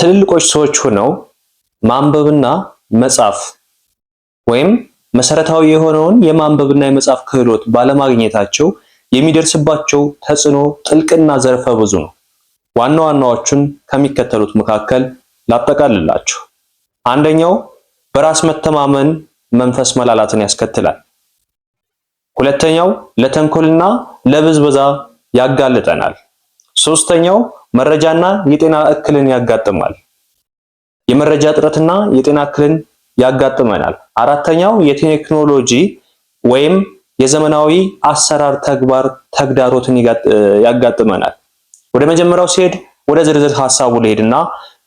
ትልልቆች ሰዎች ሆነው ማንበብና መጻፍ ወይም መሰረታዊ የሆነውን የማንበብና የመጻፍ ክህሎት ባለማግኘታቸው የሚደርስባቸው ተጽዕኖ ጥልቅና ዘርፈ ብዙ ነው። ዋና ዋናዎቹን ከሚከተሉት መካከል ላጠቃልላችሁ። አንደኛው በራስ መተማመን መንፈስ መላላትን ያስከትላል። ሁለተኛው ለተንኮልና ለብዝበዛ ያጋልጠናል። ሶስተኛው መረጃና የጤና እክልን ያጋጥማል። የመረጃ እጥረትና የጤና እክልን ያጋጥመናል። አራተኛው የቴክኖሎጂ ወይም የዘመናዊ አሰራር ተግዳሮትን ያጋጥመናል። ወደ መጀመሪያው ሲሄድ ወደ ዝርዝር ሐሳቡ ልሄድና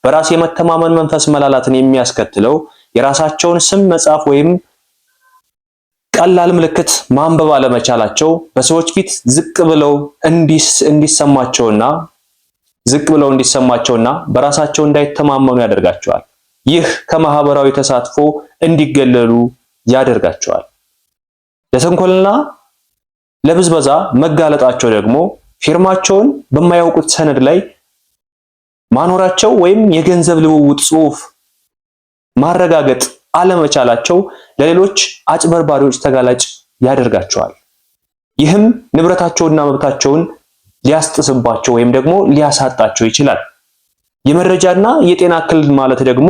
በራስ የመተማመን መንፈስ መላላትን የሚያስከትለው የራሳቸውን ስም መጻፍ ወይም ቀላል ምልክት ማንበብ አለመቻላቸው በሰዎች ፊት ዝቅ ብለው እንዲሰማቸውና በራሳቸው እንዳይተማመኑ ያደርጋቸዋል። ይህ ከማህበራዊ ተሳትፎ እንዲገለሉ ያደርጋቸዋል። ለተንኮልና ለብዝበዛ መጋለጣቸው ደግሞ ፊርማቸውን በማያውቁት ሰነድ ላይ ማኖራቸው ወይም የገንዘብ ልውውጥ ጽሑፍ ማረጋገጥ አለመቻላቸው ለሌሎች አጭበርባሪዎች ተጋላጭ ያደርጋቸዋል። ይህም ንብረታቸውና መብታቸውን ሊያስጥስባቸው ወይም ደግሞ ሊያሳጣቸው ይችላል። የመረጃና የጤና እክል ማለት ደግሞ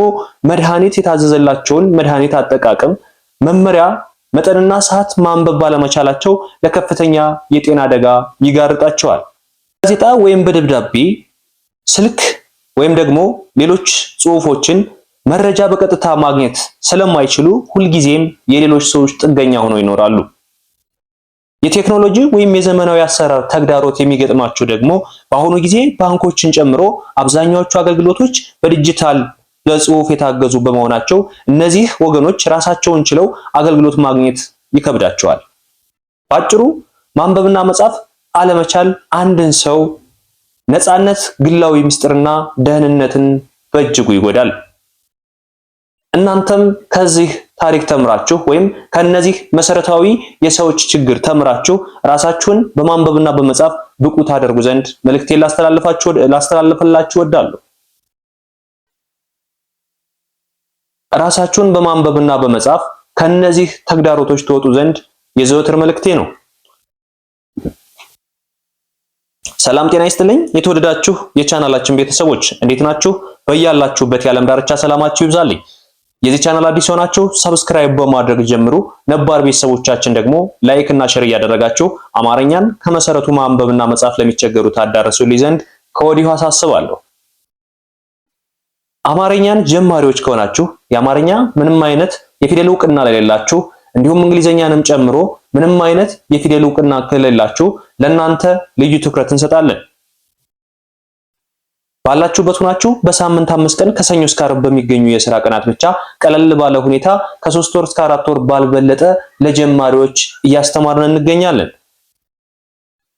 መድኃኒት የታዘዘላቸውን መድኃኒት አጠቃቀም መመሪያ መጠንና ሰዓት ማንበብ ባለመቻላቸው ለከፍተኛ የጤና አደጋ ይጋርጣቸዋል። ጋዜጣ ወይም በደብዳቤ ስልክ ወይም ደግሞ ሌሎች ጽሑፎችን መረጃ በቀጥታ ማግኘት ስለማይችሉ ሁልጊዜም የሌሎች ሰዎች ጥገኛ ሆነው ይኖራሉ። የቴክኖሎጂ ወይም የዘመናዊ አሰራር ተግዳሮት የሚገጥማቸው ደግሞ በአሁኑ ጊዜ ባንኮችን ጨምሮ አብዛኛዎቹ አገልግሎቶች በዲጂታል ለጽሑፍ የታገዙ በመሆናቸው እነዚህ ወገኖች ራሳቸውን ችለው አገልግሎት ማግኘት ይከብዳቸዋል። ባጭሩ ማንበብና መጻፍ አለመቻል አንድን ሰው ነፃነት፣ ግላዊ ምስጢርና ደህንነትን በእጅጉ ይጎዳል። እናንተም ከዚህ ታሪክ ተምራችሁ ወይም ከነዚህ መሰረታዊ የሰዎች ችግር ተምራችሁ ራሳችሁን በማንበብና በመጻፍ ብቁ ታደርጉ ዘንድ መልእክቴን ላስተላልፍላችሁ እወዳለሁ። ራሳችሁን በማንበብና በመጻፍ ከነዚህ ተግዳሮቶች ተወጡ ዘንድ የዘወትር መልእክቴ ነው። ሰላም ጤና ይስጥልኝ። የተወደዳችሁ የቻናላችን ቤተሰቦች እንዴት ናችሁ? በያላችሁበት የዓለም ዳርቻ ሰላማችሁ ይብዛልኝ። የዚህ ቻናል አዲስ ሆናችሁ ሰብስክራይብ በማድረግ ጀምሩ። ነባር ቤተሰቦቻችን ደግሞ ላይክ እና ሼር እያደረጋችሁ አማርኛን ከመሰረቱ ማንበብና መጻፍ ለሚቸገሩ ታዳርሱልኝ ዘንድ ከወዲሁ አሳስባለሁ። አማርኛን ጀማሪዎች ከሆናችሁ የአማርኛ ምንም አይነት የፊደል እውቅና ለሌላችሁ እንዲሁም እንግሊዘኛንም ጨምሮ ምንም አይነት የፊደል እውቅና ከሌላችሁ ለእናንተ ልዩ ትኩረት እንሰጣለን። ባላችሁበት ሆናችሁ በሳምንት 5 ቀን ከሰኞ እስከ ዓርብ በሚገኙ የሥራ ቀናት ብቻ ቀለል ባለ ሁኔታ ከ3 ወር እስከ 4 ወር ባልበለጠ ለጀማሪዎች እያስተማርን እንገኛለን።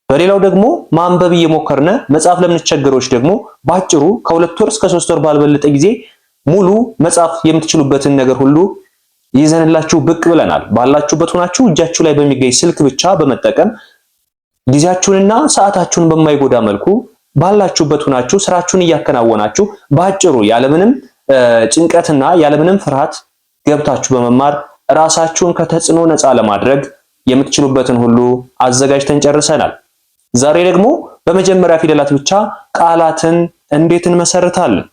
በሌላው ደግሞ ማንበብ እየሞከርነ መጻፍ ለምንቸገሮች ደግሞ ባጭሩ ከ2 ወር እስከ 3 ወር ባልበለጠ ጊዜ ሙሉ መጻፍ የምትችሉበትን ነገር ሁሉ ይዘንላችሁ ብቅ ብለናል። ባላችሁበት ሆናችሁ እጃችሁ ላይ በሚገኝ ስልክ ብቻ በመጠቀም ጊዜያችሁንና ሰዓታችሁን በማይጎዳ መልኩ ባላችሁበት ሆናችሁ ስራችሁን እያከናወናችሁ ባጭሩ ያለምንም ጭንቀትና ያለምንም ፍርሃት ገብታችሁ በመማር ራሳችሁን ከተጽዕኖ ነፃ ለማድረግ የምትችሉበትን ሁሉ አዘጋጅተን ጨርሰናል። ዛሬ ደግሞ በመጀመሪያ ፊደላት ብቻ ቃላትን እንዴት እንመሰርታለን?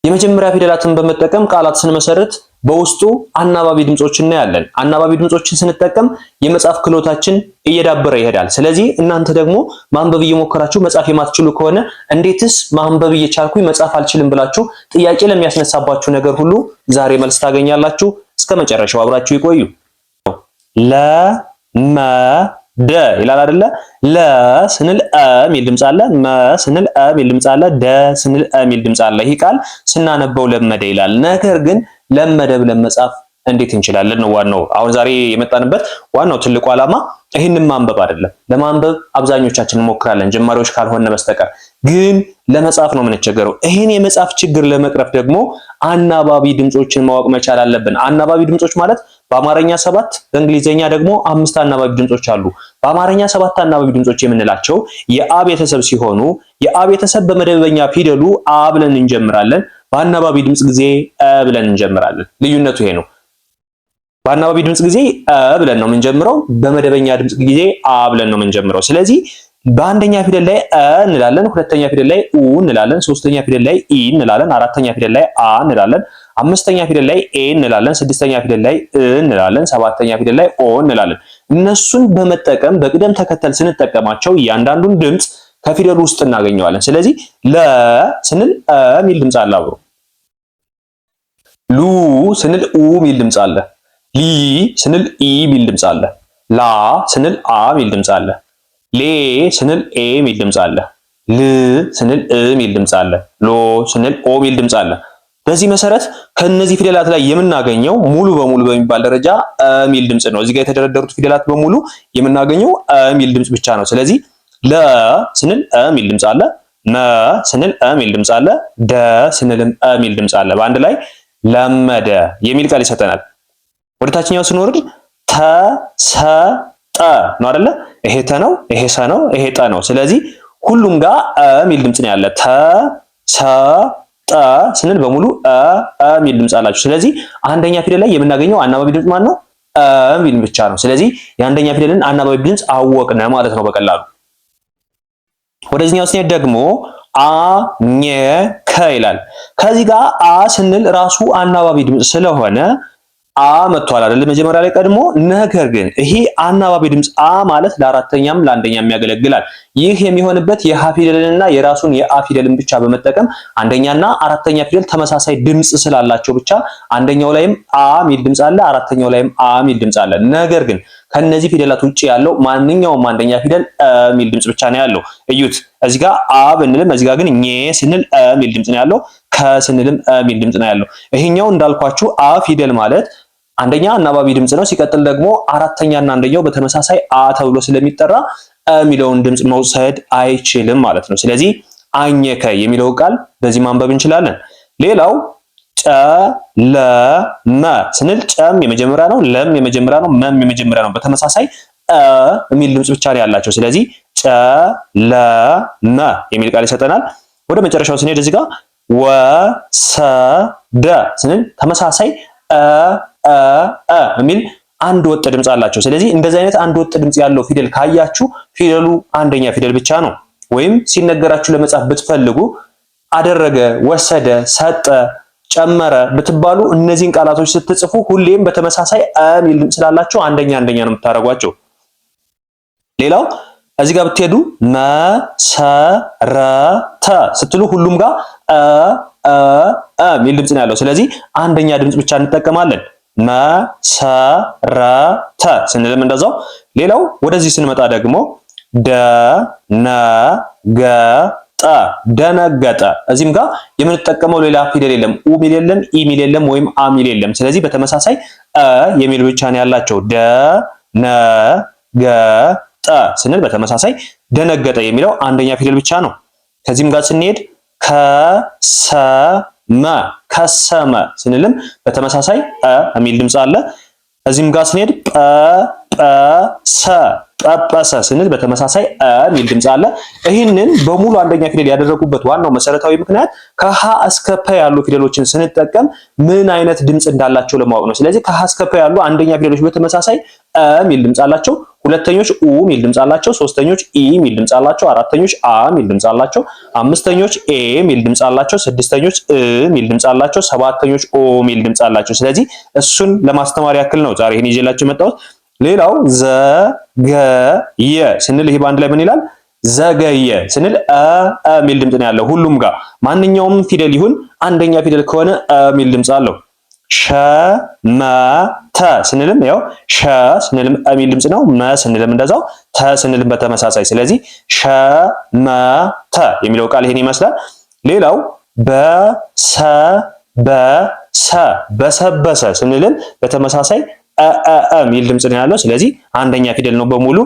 የመጀመሪያ ፊደላትን በመጠቀም ቃላት ስንመሰርት በውስጡ አናባቢ ድምጾችን እናያለን። አናባቢ ድምጾችን ስንጠቀም የመጻፍ ክህሎታችን እየዳበረ ይሄዳል። ስለዚህ እናንተ ደግሞ ማንበብ እየሞከራችሁ መጻፍ የማትችሉ ከሆነ እንዴትስ ማንበብ እየቻልኩኝ መጻፍ አልችልም ብላችሁ ጥያቄ ለሚያስነሳባችሁ ነገር ሁሉ ዛሬ መልስ ታገኛላችሁ። እስከ መጨረሻው አብራችሁ ይቆዩ። ደ ይላል አይደለ? ለ ስንል አ ሚል ድምጽ አለ። መ ስንል አ ሚል ድምጽ አለ። ደ ስንል አ ሚል ድምጽ አለ። ይህ ቃል ስናነበው ለመደ ይላል። ነገር ግን ለመደ ብለን መጻፍ እንዴት እንችላለን ነው ዋናው። አሁን ዛሬ የመጣንበት ዋናው ትልቁ ዓላማ ይህንን ማንበብ አይደለም። ለማንበብ አብዛኞቻችን እንሞክራለን ጀማሪዎች ካልሆነ በስተቀር፣ ግን ለመጻፍ ነው የምንቸገረው። ይህን የመጻፍ ችግር ለመቅረፍ ደግሞ አናባቢ ድምጾችን ማወቅ መቻል አለብን። አናባቢ ድምጾች ማለት በአማርኛ 7 በእንግሊዘኛ ደግሞ 5 አናባቢ ድምጾች አሉ። በአማርኛ 7 አናባቢ ድምጾች የምንላቸው የአ ቤተሰብ ሲሆኑ የአ ቤተሰብ በመደበኛ ፊደሉ አ ብለን እንጀምራለን። በአናባቢ ድምጽ ጊዜ አ ብለን እንጀምራለን። ልዩነቱ ይሄ ነው። በአናባቢ ድምጽ ጊዜ አ ብለን ነው የምንጀምረው። በመደበኛ ድምጽ ጊዜ አ ብለን ነው የምንጀምረው። ስለዚህ በአንደኛ ፊደል ላይ አ እንላለን፣ ሁለተኛ ፊደል ላይ ኡ እንላለን፣ ሶስተኛ ፊደል ላይ ኢ እንላለን፣ አራተኛ ፊደል ላይ አ እንላለን፣ አምስተኛ ፊደል ላይ ኤ እንላለን፣ ስድስተኛ ፊደል ላይ እ እንላለን፣ ሰባተኛ ፊደል ላይ ኦ እንላለን። እነሱን በመጠቀም በቅደም ተከተል ስንጠቀማቸው እያንዳንዱን ድምጽ ከፊደሉ ውስጥ እናገኘዋለን። ስለዚህ ለ ስንል አ ሚል ድምጽ አለ አብሮ። ሉ ስንል ኡ ሚል ድምጽ አለ። ሊ ስንል ኢ ሚል ድምጽ አለ። ላ ስንል አ ሚል ድምጽ አለ። ሌ ስንል ኤ ሚል ድምጽ አለ። ል ስንል እ ሚል ድምጽ አለ። ሎ ስንል ኦ ሚል ድምጽ አለ። በዚህ መሰረት ከነዚህ ፊደላት ላይ የምናገኘው ሙሉ በሙሉ በሚባል ደረጃ አ ሚል ድምጽ ነው። እዚህ ጋር የተደረደሩት ፊደላት በሙሉ የምናገኘው አ ሚል ድምጽ ብቻ ነው። ስለዚህ ለ ስንል አ ሚል ድምጽ አለ። መ ስንል አ ሚል ድምጽ አለ። ደ ስንልም አ ሚል ድምጽ አለ። በአንድ ላይ ለመደ የሚል ቃል ይሰጠናል። ወደ ታችኛው ስንወርድ ተሰጠ ነው አይደለ? ይሄ ተ ነው፣ ይሄ ሰ ነው፣ ይሄ ጠ ነው። ስለዚህ ሁሉም ጋር አ ሚል ድምጽ ነው ያለ። ተሰጠ ስንል በሙሉ አ ሚል ድምጽ አላችሁ። ስለዚህ አንደኛ ፊደል ላይ የምናገኘው አናባቢ ድምጽ ማን ነው? አ ሚል ብቻ ነው። ስለዚህ የአንደኛ ፊደልን አናባቢ ድምጽ አወቅነ ማለት ነው በቀላሉ። ወደዚህኛው ስንሄድ ደግሞ አኘከ ይላል። ከዚህ ጋር አ ስንል ራሱ አናባቢ ድምጽ ስለሆነ አ መጥቷል አይደል? መጀመሪያ ላይ ቀድሞ። ነገር ግን ይሄ አናባቢ ድምጽ አ ማለት ለአራተኛም ለአንደኛም ያገለግላል። ይህ የሚሆንበት የሀ ፊደልንና የራሱን የአ ፊደልን ብቻ በመጠቀም አንደኛና አራተኛ ፊደል ተመሳሳይ ድምጽ ስላላቸው ብቻ አንደኛው ላይም አ ሚል ድምጽ አለ፣ አራተኛው ላይም አ ሚል ድምጽ አለ። ነገር ግን ከነዚህ ፊደላት ውጪ ያለው ማንኛውም አንደኛ ፊደል አ ሚል ድምጽ ብቻ ነው ያለው። እዩት፣ እዚህ ጋር አ ብንልም እዚህ ጋር ግን ኘ ስንል አ ሚል ድምጽ ነው ያለው። ከ ስንልም አ ሚል ድምጽ ነው ያለው። ይሄኛው እንዳልኳችሁ አ ፊደል ማለት አንደኛ አናባቢ ድምጽ ነው። ሲቀጥል ደግሞ አራተኛና አንደኛው በተመሳሳይ አ ተብሎ ስለሚጠራ አ የሚለውን ድምጽ መውሰድ አይችልም ማለት ነው። ስለዚህ አኘከ የሚለው ቃል በዚህ ማንበብ እንችላለን። ሌላው ጨለመ ስንል ጨም የመጀመሪያ ነው፣ ለም የመጀመሪያ ነው፣ መም የመጀመሪያ ነው። በተመሳሳይ አ የሚል ድምጽ ብቻ ነው ያላቸው። ስለዚህ ጨለመ የሚል ቃል ይሰጠናል። ወደ መጨረሻው ስንሄድ እዚህ ጋር ወሰደ ስንል ተመሳሳይ የሚል አንድ ወጥ ድምጽ አላቸው። ስለዚህ እንደዚህ አይነት አንድ ወጥ ድምጽ ያለው ፊደል ካያችሁ ፊደሉ አንደኛ ፊደል ብቻ ነው። ወይም ሲነገራችሁ ለመጻፍ ብትፈልጉ አደረገ፣ ወሰደ፣ ሰጠ፣ ጨመረ ብትባሉ እነዚህን ቃላቶች ስትጽፉ ሁሌም በተመሳሳይ አ ሚል ድምጽ ስላላቸው አንደኛ ነው የምታደርጓቸው። ሌላው እዚህ ጋር ብትሄዱ መሰረተ ስትሉ ሁሉም ጋር ሚል ድምጽ ነው ያለው። ስለዚህ አንደኛ ድምጽ ብቻ እንጠቀማለን። መሰረተ ስንልም እንደዛው። ሌላው ወደዚህ ስንመጣ ደግሞ ደነገጠ ደነገጠ። እዚህም ጋር የምንጠቀመው ሌላ ፊደል የለም። ኡ ሚል የለም፣ ኢ ሚል የለም፣ ወይም አ ሚል የለም። ስለዚህ በተመሳሳይ የሚል ብቻ ነው ያላቸው። ደነገጠ ስንል በተመሳሳይ ደነገጠ የሚለው አንደኛ ፊደል ብቻ ነው። ከዚህም ጋር ስንሄድ ከሰመ ስንልም በተመሳሳይ የሚል ድምጽ አለ። እዚህም ጋር ስንሄድ ጰጰሰ ስንል በተመሳሳይ የሚል ድምጽ አለ። ይህንን በሙሉ አንደኛ ፊደል ያደረጉበት ዋናው መሰረታዊ ምክንያት ከሀ እስከ ፐ ያሉ ፊደሎችን ስንጠቀም ምን አይነት ድምጽ እንዳላቸው ለማወቅ ነው። ስለዚህ ከሀ እስከ ፐ ያሉ አንደኛ ፊደሎች በተመሳሳይ የሚል ድምጽ አላቸው። ሁለተኞች ኡ ሚል ድምጽ አላቸው። ሶስተኞች ኢ ሚል ድምጽ አላቸው። አራተኞች አ ሚል ድምጽ አላቸው። አምስተኞች ኤ ሚል ድምጽ አላቸው። ስድስተኞች ሚል ድምጽ አላቸው። ሰባተኞች ኦ ሚል ድምጽ አላቸው። ስለዚህ እሱን ለማስተማር ያክል ነው ዛሬ ይሄን ይዤላችሁ የመጣሁት። ሌላው ዘገየ ስንል ይሄ በአንድ ላይ ምን ይላል? ዘገየ ስንል ሚል ድምጽ ነው ያለው። ሁሉም ጋር ማንኛውም ፊደል ይሁን አንደኛ ፊደል ከሆነ ሚል ድምጽ አለው። ሸመተ ስንልም ያው ሸ ስንልም ሚል ድምጽ ነው። መ ስንልም እንደዛው፣ ተ ስንልም በተመሳሳይ። ስለዚህ ሸመተ የሚለው ቃል ይሄን ይመስላል። ሌላው በሰበሰ ስንልም በተመሳሳይ ሚል ድምጽ ነው ያለው። ስለዚህ አንደኛ ፊደል ነው በሙሉ።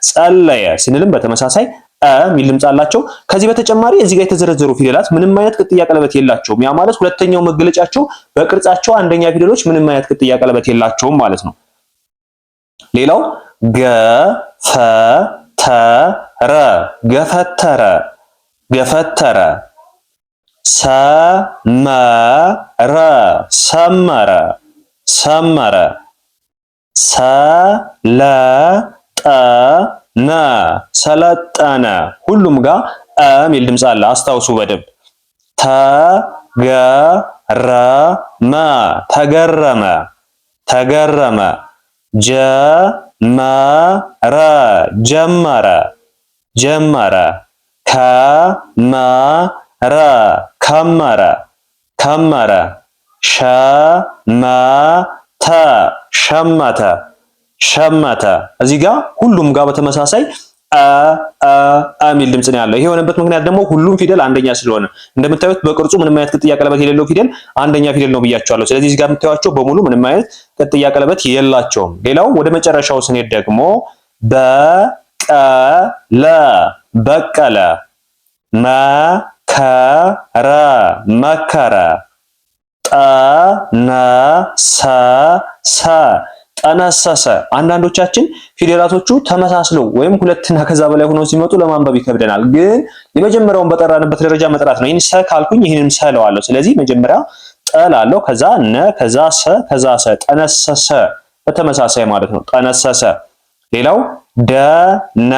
ጸለየ ስንልም በተመሳሳይ ሚል ድምጽ አላቸው። ከዚህ በተጨማሪ እዚህ ጋር የተዘረዘሩ ፊደላት ምንም አይነት ቅጥያ ቀለበት የላቸውም። ያ ማለት ሁለተኛው መገለጫቸው በቅርጻቸው አንደኛ ፊደሎች ምንም አይነት ቅጥያ ቀለበት የላቸውም ማለት ነው። ሌላው ገፈተረ ገፈተረ ገፈተረ ሰመረ ሰመረ ሰመረ ሰለጠነ ሰለጠነ ሁሉም ጋር ሚል ድምፅ አለ። አስታውሱ በደንብ ተገረመ ተገረመ ተገረመ ጀመረ ጀመረ ጀመረ ከመረ ከመረ ከመረ ሸመተ ሸመተ ሸመተ እዚህ ጋር ሁሉም ጋር በተመሳሳይ ሚል ድምጽ ነው ያለው። ይሄ የሆነበት ምክንያት ደግሞ ሁሉም ፊደል አንደኛ ስለሆነ እንደምታዩት በቅርጹ ምንም አይነት ቅጥያ ቀለበት የሌለው ፊደል አንደኛ ፊደል ነው ብያቸዋለሁ። ስለዚህ እዚህ ጋር የምታዩቸው በሙሉ ምንም አይነት ቅጥያ ቀለበት የላቸውም። ሌላው ወደ መጨረሻው ስንሄድ ደግሞ በቀለ በቀለ መከረ መከረ ጠነሰሰ ጠነሰሰ አንዳንዶቻችን ፊደላቶቹ ተመሳስለው ወይም ሁለትና ከዛ በላይ ሆነው ሲመጡ ለማንበብ ይከብደናል። ግን የመጀመሪያውን በጠራንበት ደረጃ መጥራት ነው። ይሄን ሰ ካልኩኝ ይሄንም ሰ እለዋለሁ። ስለዚህ መጀመሪያ ጠ ላለው ከዛ ነ ከዛ ሰ ከዛ ሰ ጠነሰሰ በተመሳሳይ ማለት ነው። ጠነሰሰ ሌላው ደነ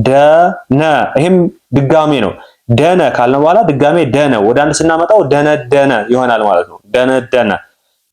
ደነ ይሄም ድጋሜ ነው። ደነ ካልነው በኋላ ድጋሜ ደነ ወደ አንድ ስናመጣው ደነደነ ይሆናል ማለት ነው። ደነደነ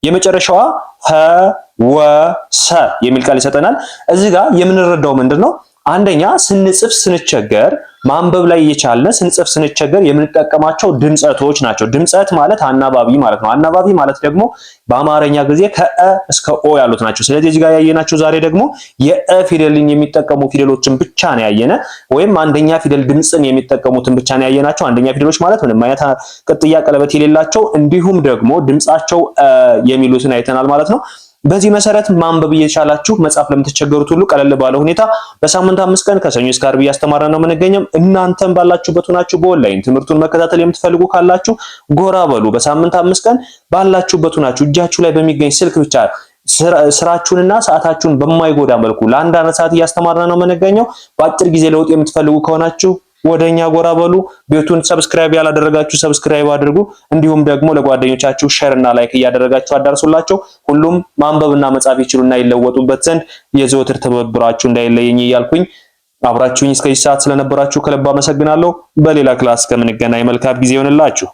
የመጨረሻዋ ፈወሰ የሚል ቃል ይሰጠናል። እዚህ ጋር የምንረዳው ምንድነው? አንደኛ ስንጽፍ ስንቸገር ማንበብ ላይ እየቻልን ስንጽፍ ስንቸገር የምንጠቀማቸው ድምጸቶች ናቸው። ድምጸት ማለት አናባቢ ማለት ነው። አናባቢ ማለት ደግሞ በአማርኛ ጊዜ ከእ እስከ ኦ ያሉት ናቸው። ስለዚህ እዚህ ጋር ያየናቸው ዛሬ ደግሞ የእ ፊደልን የሚጠቀሙ ፊደሎችን ብቻ ነው ያየነ፣ ወይም አንደኛ ፊደል ድምጽን የሚጠቀሙትን ብቻ ነው ያየናቸው። አንደኛ ፊደሎች ማለት ምንም አይነት ቅጥያ ቀለበት የሌላቸው እንዲሁም ደግሞ ድምጻቸው የሚሉትን አይተናል ማለት ነው። በዚህ መሰረት ማንበብ እየቻላችሁ መጻፍ ለምትቸገሩት ሁሉ ቀለል ባለ ሁኔታ በሳምንት 5 ቀን ከሰኞ እስከ ዓርብ እያስተማረን ነው የምንገኘው። እናንተም ባላችሁበት ሆናችሁ በኦንላይን ትምህርቱን መከታተል የምትፈልጉ ካላችሁ ጎራ በሉ። በሳምንት 5 ቀን ባላችሁበት ሆናችሁ እጃችሁ ላይ በሚገኝ ስልክ ብቻ ስራችሁንና ሰዓታችሁን በማይጎዳ መልኩ ለአንድ ዓመት ሰዓት እያስተማረን ነው የምንገኘው። በአጭር ጊዜ ለውጥ የምትፈልጉ ከሆናችሁ ወደኛ ጎራ በሉ። ቤቱን ሰብስክራይብ ያላደረጋችሁ ሰብስክራይብ አድርጉ። እንዲሁም ደግሞ ለጓደኞቻችሁ ሼር እና ላይክ እያደረጋችሁ አዳርሱላቸው። ሁሉም ማንበብና መጻፍ ይችሉና ይለወጡበት ዘንድ የዘወትር ትብብራችሁ እንዳይለየኝ እያልኩኝ አብራችሁኝ እስከዚህ ሰዓት ስለነበራችሁ ከልብ አመሰግናለሁ። በሌላ ክላስ ከምንገናኝ መልካም ጊዜ ይሆንላችሁ።